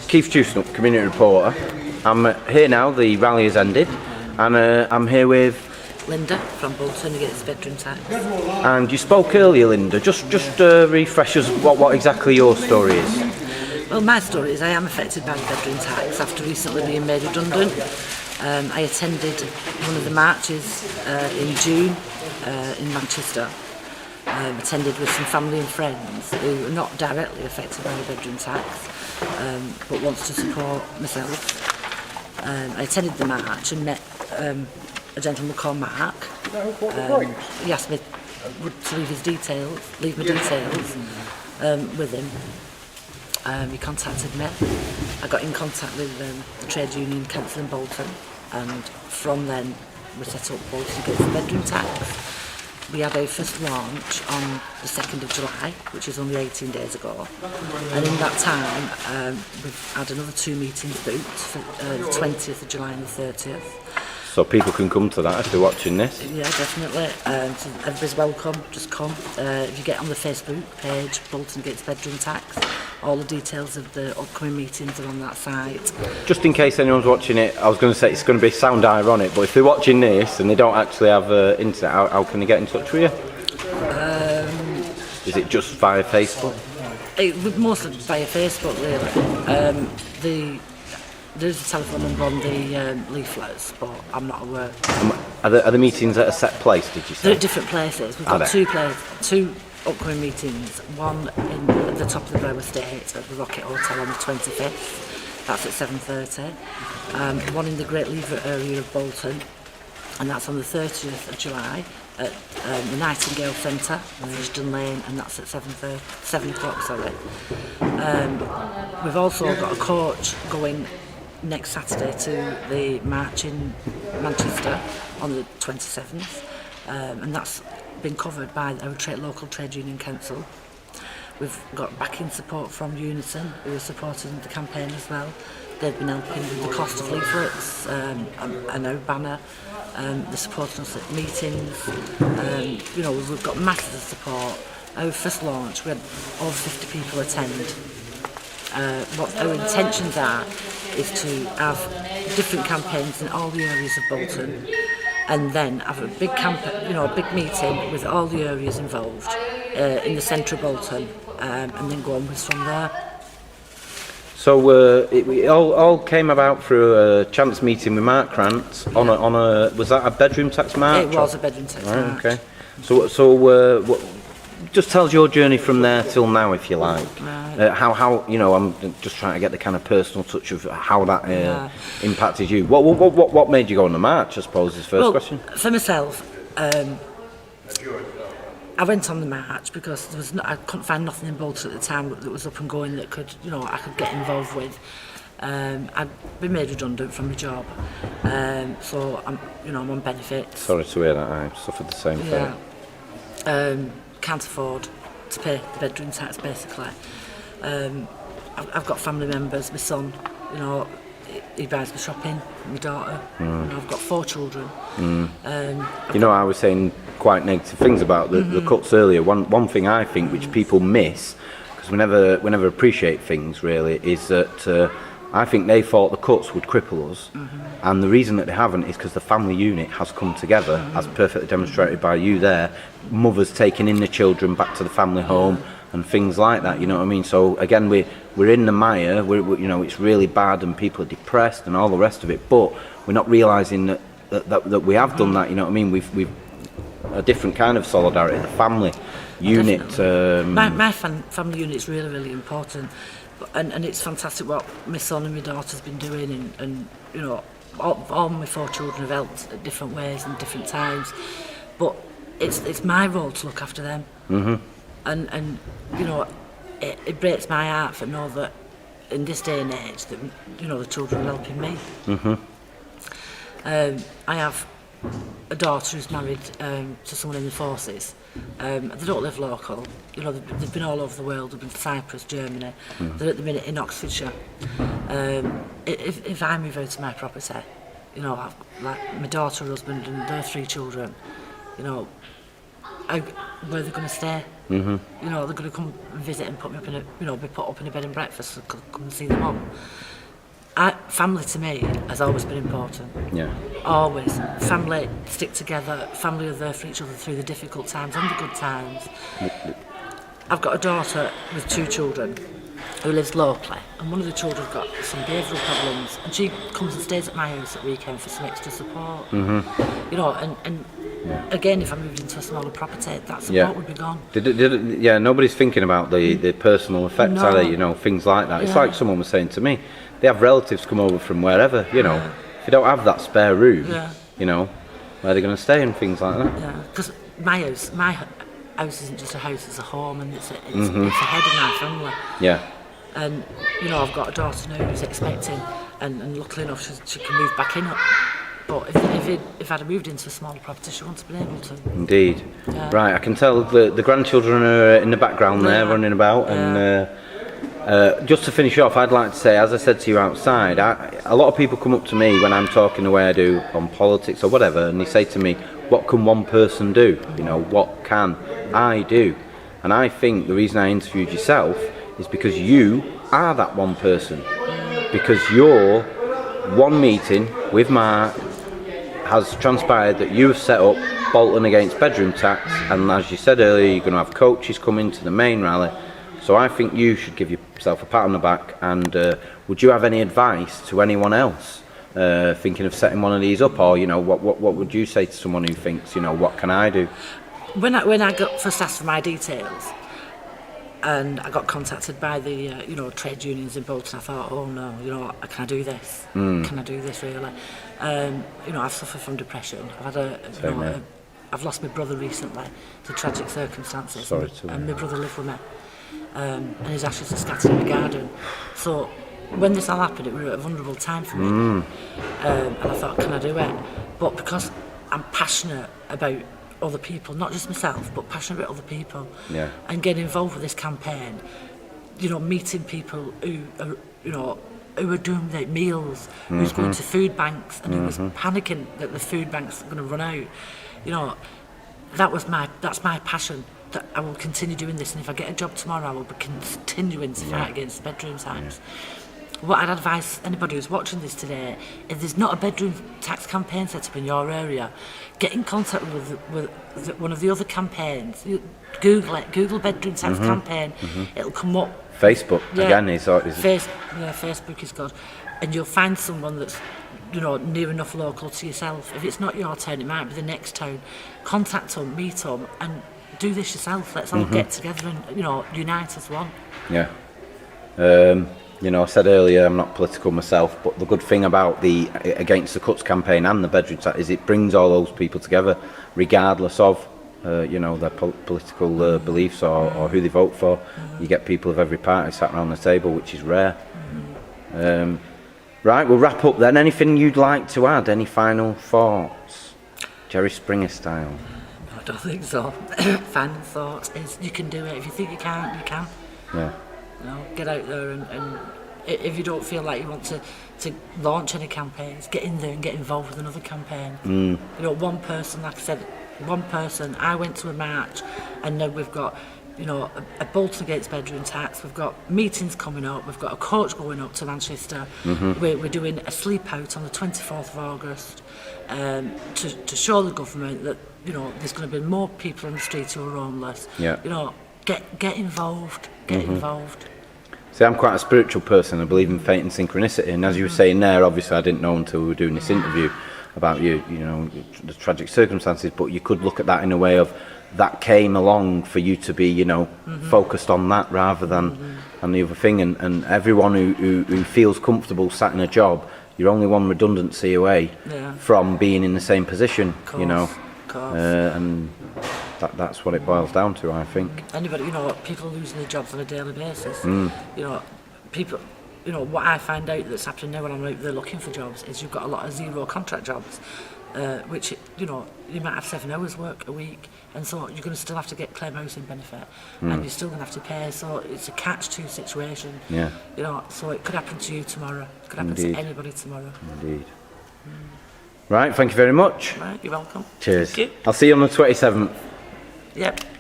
Keith Chestnut, community reporter. I'm here now, the rally has ended, and I'm here with Linda from Bolton Against bedroom tax. And you spoke earlier, Linda, just refresh us what exactly your story is. Well, my story is I am affected by the bedroom tax after recently being made redundant. I attended one of the marches in June in Manchester. Attended with some family and friends who are not directly affected by the bedroom tax, but wants to support myself. I attended the march and met a gentleman called Mark. He asked me to leave my details with him. He contacted me. I got in contact with the trade union council in Bolton, and from then we set up Bolton Against the bedroom tax. We had our first launch on the 2nd of July, which is only 18 days ago. And in that time, we've had another 2 meetings booked for the 20th of July and the 30th. So people can come to that if they're watching this? Yeah, definitely. So everybody's welcome, just come. If you get on the Facebook page, Bolton Against bedroom tax, all the details of the upcoming meetings are on that site. Just in case anyone's watching it, I was going to say it's going to sound ironic, but if they're watching this and they don't actually have internet, how can they get in touch with you? Is it just via Facebook? Mostly via Facebook, really. There's a telephone number on the leaflets, but I'm not aware. Are the meetings at a set place, did you say? They're at different places. We've got two upcoming meetings. One at the top of the Brow Estate at the Rocket Hotel on the 25th. That's at 7:30. One in the Great Lever area of Bolton, and that's on the 30th of July at the Nightingale Centre, Fishton Lane, and that's at 7 o'clock. Sorry. We've also got a coach going next Saturday to the march in Manchester on the 27th, and that's been covered by our local trade union council. We've got backing support from Unison, who are supporting the campaign as well. They've been helping with the cost of leaflets and our banner. They're supporting us at meetings. We've got masses of support. Our first launch, we had over 50 people attend. What our intentions are is to have different campaigns in all the areas of Bolton, and then have a big a big meeting with all the areas involved in the centre of Bolton, and then go onwards from there. So it all came about through a chance meeting with Mark Krantz on a was that a bedroom tax march? It was a bedroom tax march. Okay. So just tell us your journey from there till now, if you like. Right. How I'm just trying to get the kind of personal touch of how that impacted you. What made you go on the march, I suppose, is the first question. For myself, I went on the march because I couldn't find nothing in Bolton at the time that was up and going that I could get involved with. I'd been made redundant from my job, so I'm on benefits. Sorry to hear that. I suffered the same thing. Yeah. Can't afford to pay the bedroom tax, basically. I've got family members. My son, he buys me shopping. My daughter. I've got 4 children. I was saying quite negative things about the cuts earlier. One thing I think which people miss, because we never appreciate things really, is that I think they thought the cuts would cripple us, and the reason that they haven't is because the family unit has come together, as perfectly demonstrated by you there. Mothers taking in the children back to the family home and things like that. You know what I mean? So again, we're in the mire. It's really bad, and people are depressed and all the rest of it. But we're not realising that we have done that. You know what I mean? We've a different kind of solidarity. The family unit. My family unit is really, really important. And it's fantastic what my son and my daughter's been doing, and all my 4 children have helped at different ways and different times, but it's my role to look after them. And it breaks my heart to know that in this day and age that the children are helping me. I have a daughter who's married to someone in the forces. They don't live local. They've been all over the world. They've been to Cyprus, Germany. They're at the minute in Oxfordshire. If I move out of my property, I've, like my daughter, husband, and their 3 children, where they're going to stay. You know, they're going to come and visit and put me up in a, you know, be put up in a bed and breakfast so come and see their mum. Family to me has always been important. Yeah. Always. Family stick together. Family are there for each other through the difficult times and the good times. I've got a daughter with 2 children who lives locally, and one of the children's got some behavioural problems, and she comes and stays at my house at weekend for some extra support. You know, and again, if I moved into a smaller property, that support would be gone. Nobody's thinking about the personal effects, are they? You know, things like that. It's like someone was saying to me, they have relatives come over from wherever, you know. If you don't have that spare room, you know, where are they going to stay and things like that? Yeah, because my house isn't just a house, it's a home, and it's the head of my family. Yeah. And, you know, I've got a daughter now who's expecting, and luckily enough she can move back in. But if I'd have moved into a smaller property, she wouldn't have been able to. Indeed. Right, I can tell the grandchildren are in the background there, running about. And just to finish off, I'd like to say, as I said to you outside, a lot of people come up to me when I'm talking the way I do on politics or whatever, and they say to me, what can one person do? You know, what can I do? And I think the reason I interviewed yourself is because you are that one person. Because your one meeting with Mark has transpired that you have set up Bolton Against bedroom tax, and as you said earlier, you're going to have coaches come into the main rally. So I think you should give yourself a pat on the back. And would you have any advice to anyone else thinking of setting one of these up, or you know, what would you say to someone who thinks, you know, what can I do? When I got first asked for my details, and I got contacted by the you know, trade unions in Bolton, I thought, oh no, you know, can I do this? Can I do this really? You know, I've suffered from depression. I've had I've lost my brother recently to tragic circumstances. Sorry and my brother lived with me, and his ashes are scattered in the garden. So when this all happened, it was a vulnerable time for me, and I thought, can I do it? But because I'm passionate about other people, not just myself, but passionate about other people, and getting involved with this campaign, you know, meeting people who are, you know, who are doing their meals, who's going to food banks, and who was panicking that the food banks are going to run out. You know, that's my passion. That I will continue doing this, and if I get a job tomorrow, I will be continuing to fight against bedroom tax. What I'd advise anybody who's watching this today, if there's not a bedroom tax campaign set up in your area, get in contact with one of the other campaigns. Google it, Google bedroom tax campaign. It'll come up. Facebook again is Facebook is good, and you'll find someone that's, you know, near enough local to yourself. If it's not your town, it might be the next town. Contact them, meet them, and do this yourself. Let's all get together and, you know, unite as one. Yeah. You know, I said earlier I'm not political myself, but the good thing about the Against the Cuts campaign and the bedroom tax is it brings all those people together, regardless of you know, their political beliefs or who they vote for. You get people of every party sat around the table, which is rare. Right, we'll wrap up then. Anything you'd like to add? Any final thoughts, Jerry Springer style? I don't think so. Final thoughts is you can do it. If you think you can't, you can. Yeah. You know, get out there and if you don't feel like you want to launch any campaigns, get in there and get involved with another campaign. You know, one person, like I said, I went to a march, and now we've got, you know, a Bolton Against bedroom tax, we've got meetings coming up, we've got a coach going up to Manchester, we're doing a sleep out on the 24th of August to show the government that, you know, there's going to be more people on the street who are homeless. You know, get involved, involved. See, I'm quite a spiritual person. I believe in fate and synchronicity, and as you were saying there, obviously I didn't know until we were doing this interview about you know, the tragic circumstances, but you could look at that in a way of that came along for you to be, you know, focused on that rather than on the other thing, and everyone who feels comfortable sat in a job, you're only one redundancy away from being in the same position, you know, and that's what it boils down to, I think. Anybody, you know, people losing their jobs on a daily basis. You know, people, you know, what I find out that's happening now when I'm out there looking for jobs is you've got a lot of zero contract jobs, which, you know, you might have 7 hours work a week, and so you're going to still have to get claim housing benefit, and you're still going to have to pay, so it's a catch-2 situation. You know, so it could happen to you tomorrow, it could happen to anybody tomorrow. Indeed. Right, thank you very much. Right, you're welcome. Cheers. Thank you. I'll see you on the 27th. Yep.